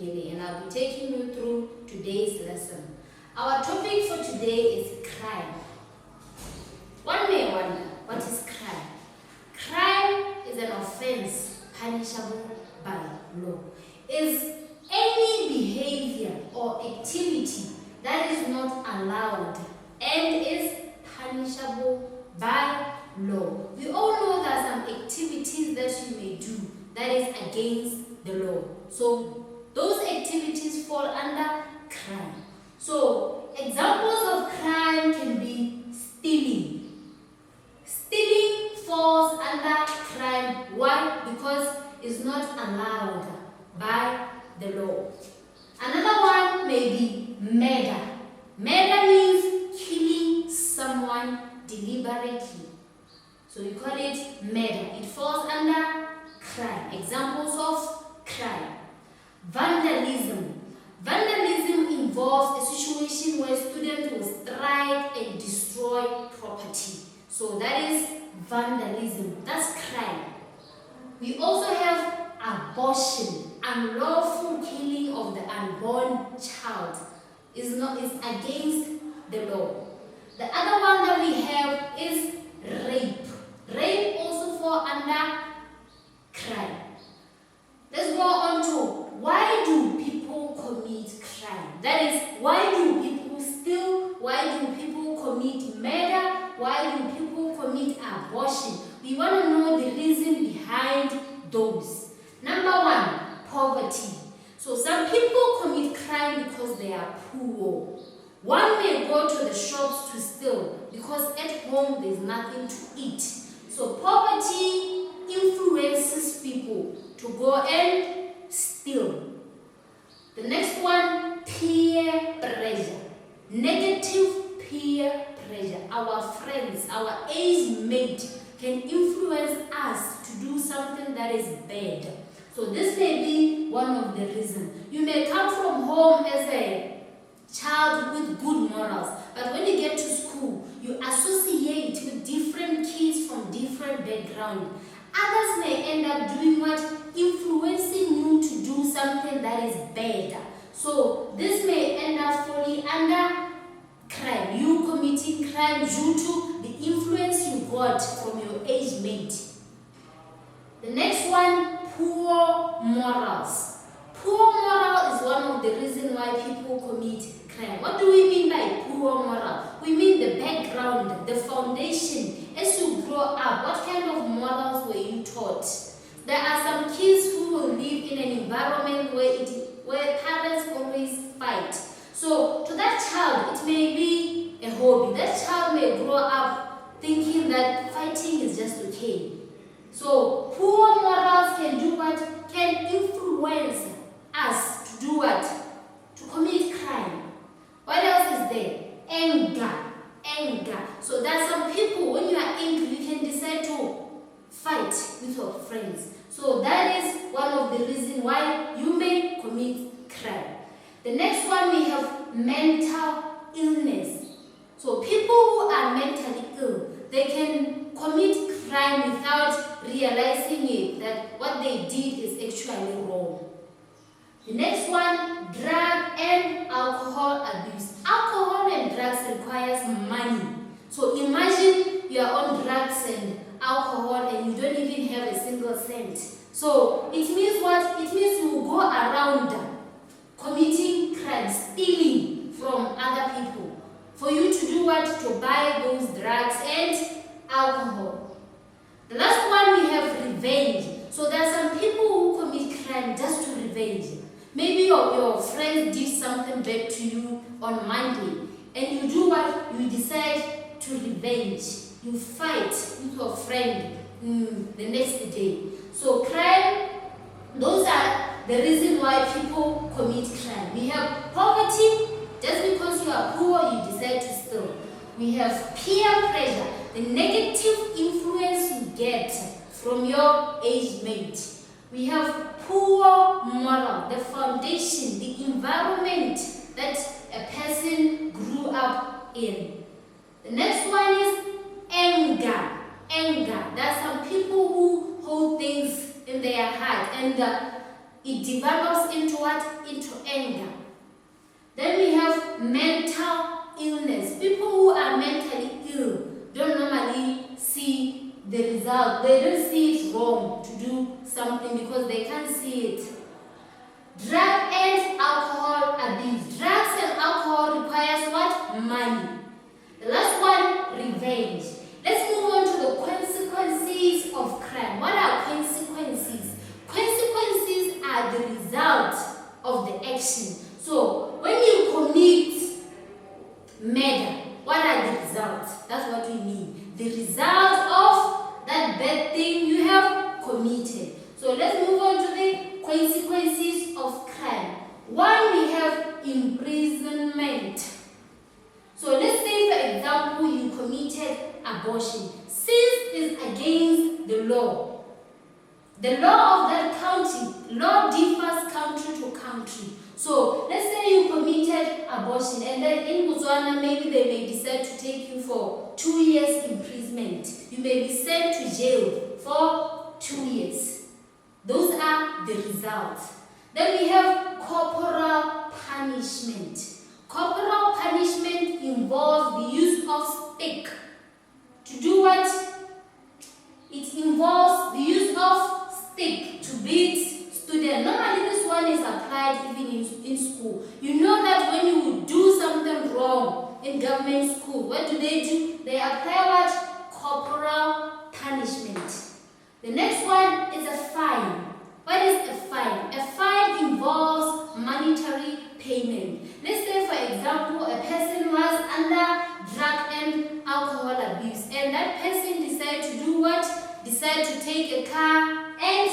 beginning, and I'll be taking you through today's lesson. Our topic for today is crime. One may wonder, what is crime? Crime is an offense punishable by law. Is any behavior or activity that is not allowed and is punishable by law. We all know there are some activities that you may do that is against the law. So those activities fall under crime. So examples of crime can be stealing. Stealing falls under crime. Why? Because it's not allowed by the law. Another one may be murder. Murder means killing someone deliberately. So we call it murder. It falls under crime. Examples of crime. Vandalism. Vandalism involves a situation where students will strike and destroy property. So that is vandalism. That's crime. We also have abortion, unlawful killing of the unborn child. Is against the law. The other one that we have is rape. Rape also falls under crime. Let's go on to why do people commit crime? That is, why do people steal? Why do people commit murder? Why do people commit abortion? We want to know the reason behind those. Number one, poverty. So some people commit crime because they are poor. One may go to the shops to steal because at home there's nothing to eat. So poverty influences people to go and steal. The next one, peer pressure. Negative peer pressure. Our friends, our age mate can influence us to do something that is bad. So this may be one of the reasons. You may come from home as a child with good morals, but when you get to school, you associate with different kids from different backgrounds. Others may end up doing what? Influencing you to do something that is bad. So this may end up falling under crime. You committing crime due to the influence you got from your age mate. The next one, poor morals. Poor moral is one of the reasons why people commit crime. What do we mean by poor moral? We mean the background, the foundation. As you grow up, what kind of morals were you taught? There are some kids who will live in an environment where parents always fight. So to that child, it may be a hobby. That child may grow up thinking that fighting is just okay. So poor morals can do what? Can influence us to do what? To commit crime. What else is there? Anger. Anger. So there are some people, when you are angry, you can decide to fight with your friends. So that is one of the reasons why you may commit crime. The next one, we have mental illness. So people who are mentally ill, they can commit crime without realizing it, that what they did is actually wrong. The next one, drug and alcohol abuse. Alcohol and drugs requires money. So imagine you are on drugs and alcohol and you don't even have a single cent. So it means what? It means you go around committing crimes, stealing from other people. For you to do what? To buy those drugs and alcohol. The last one, we have revenge. So there are some people who commit crime just to revenge. Maybe your friends did something bad to you on Monday, and you do what? You decide to revenge. You fight with your friend the next day. So crime, those are the reason why people commit crime. We have poverty. Just because you are poor, you decide to steal. We have peer pressure, the negative influence you get from your age mate. We have poor moral, the foundation, the environment that a person grew up in. The next one is anger. Anger. There are some people who hold things in their heart, and it develops into what? Into anger. Then we have mental illness. People who are mentally ill don't normally see the result. They don't see it wrong to do something because they can't see it. Drug and alcohol abuse. Drugs and alcohol requires what? Money. The last one, revenge. Let's move on to the consequences of crime. What are consequences? Consequences are the result of the action. So, when you commit murder, what are the results? That's what we mean. The result of that bad thing you have committed. So, let's move on to the consequences of crime. One, we have imprisonment. So, let's say, for example, you committed abortion. Since it's against the law of that country, law differs country to country. So, let's say you committed abortion and then in Botswana, maybe they may decide to take you for 2 years imprisonment. You may be sent to jail for 2 years. Those are the results. Then we have corporal punishment. Corporal punishment involves the use of stick. To do what? It involves the use of stick to beat students. Normally this one is applied even in school. You know that when you do something wrong in government school, what do? They apply what? Corporal punishment. The next one is a fine. What is a fine? A fine involves monetary payment. Let's say, for example, a person was under drug and alcohol abuse and that person decided to do what? Decide to take a car and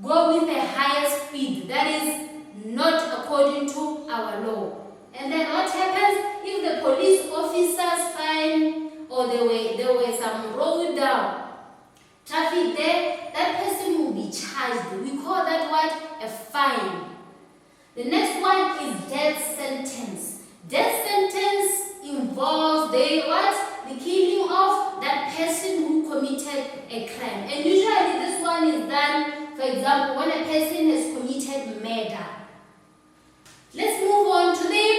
go with a higher speed that is not according to our law. And then what happens if the police officers find or there were some road traffic there, that person will be charged. We call that what? A fine. The next one is death sentence. Death sentence involves the killing of that person who committed a crime. And usually this one is done, for example, when a person has committed murder. Let's move on to the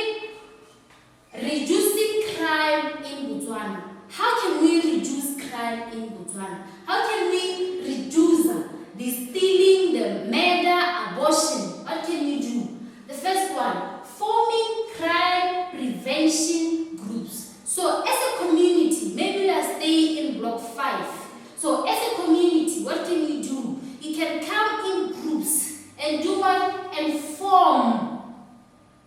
reducing crime in Botswana. How can we reduce crime in Botswana? How can we reduce the stealing, the murder, abortion? What can we do? The first one, forming crime prevention groups. So as a community, maybe we are staying in block 5. So as a community, what can we do? You can come in groups and do what? And form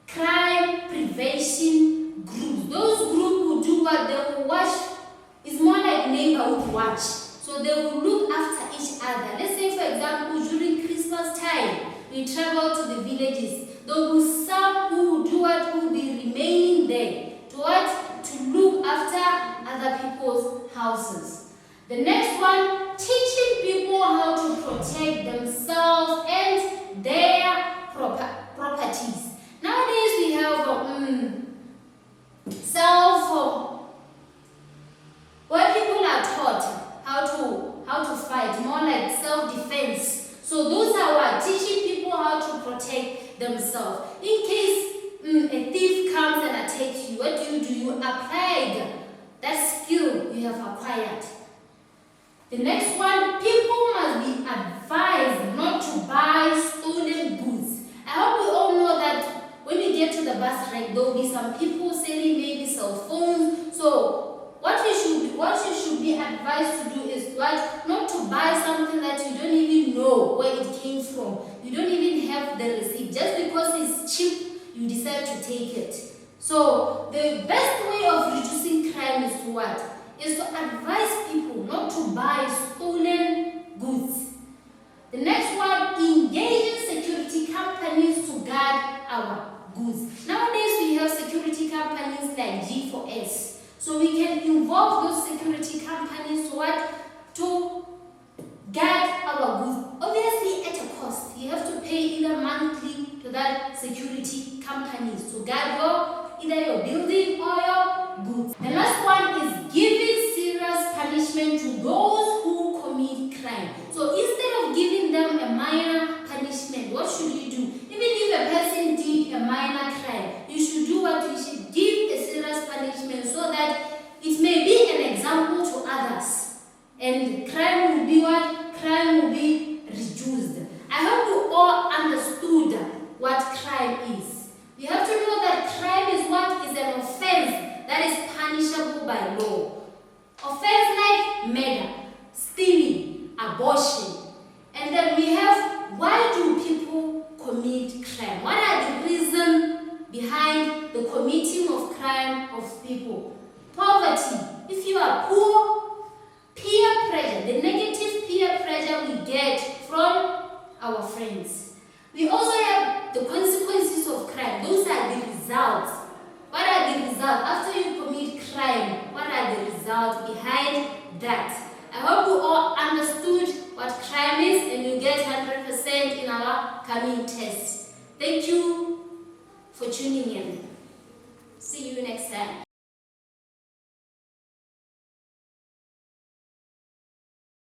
crime prevention groups. Those groups will do what? They will watch. It's more like neighborhood watch. So they will look after each other. Let's say, for example, during Christmas time, we travel to the villages. There will be some who will do what? Who will be remaining there. To what? To look after other people's houses. The next one, teaching people how to protect themselves and their properties. Nowadays we have where people are taught how to fight, more like self-defense. So those are what? Teaching people how to protect themselves. In case a thief comes and attacks you, what do? You apply that skill you have acquired. The next one, people must be advised not to buy stolen goods. I hope we all know that when we get to the bus rank, there will be some people selling maybe cell phones. So what you should be advised to do is what? Not to buy something that you don't even know where it came from. You don't even have the receipt. Just because it's cheap, you decide to take it. So the best way of reducing crime is to what? Is to advise people not to buy stolen goods. The next one, engaging security companies to guard our goods. Nowadays we have security companies like G4S. So we can involve those security companies to what? To guard our goods. Obviously at a cost. You have to pay either monthly to that security companies to guard either your building or your goods. The last one is giving serious punishment to those who commit crime. So instead of giving them a minor punishment, what should crime is. You have to know that crime is what is an offense that is punishable by law. Offense like murder, stealing, abortion. And then we have, why do people commit crime? What are the reasons behind the committing of crime of people? Poverty. If you are poor, peer pressure, the negative peer pressure we get from our friends. We also have the consequences of crime. Those are the results. What are the results? After you commit crime, what are the results behind that? I hope you all understood what crime is and you get 100% in our coming test. Thank you for tuning in. See you next time.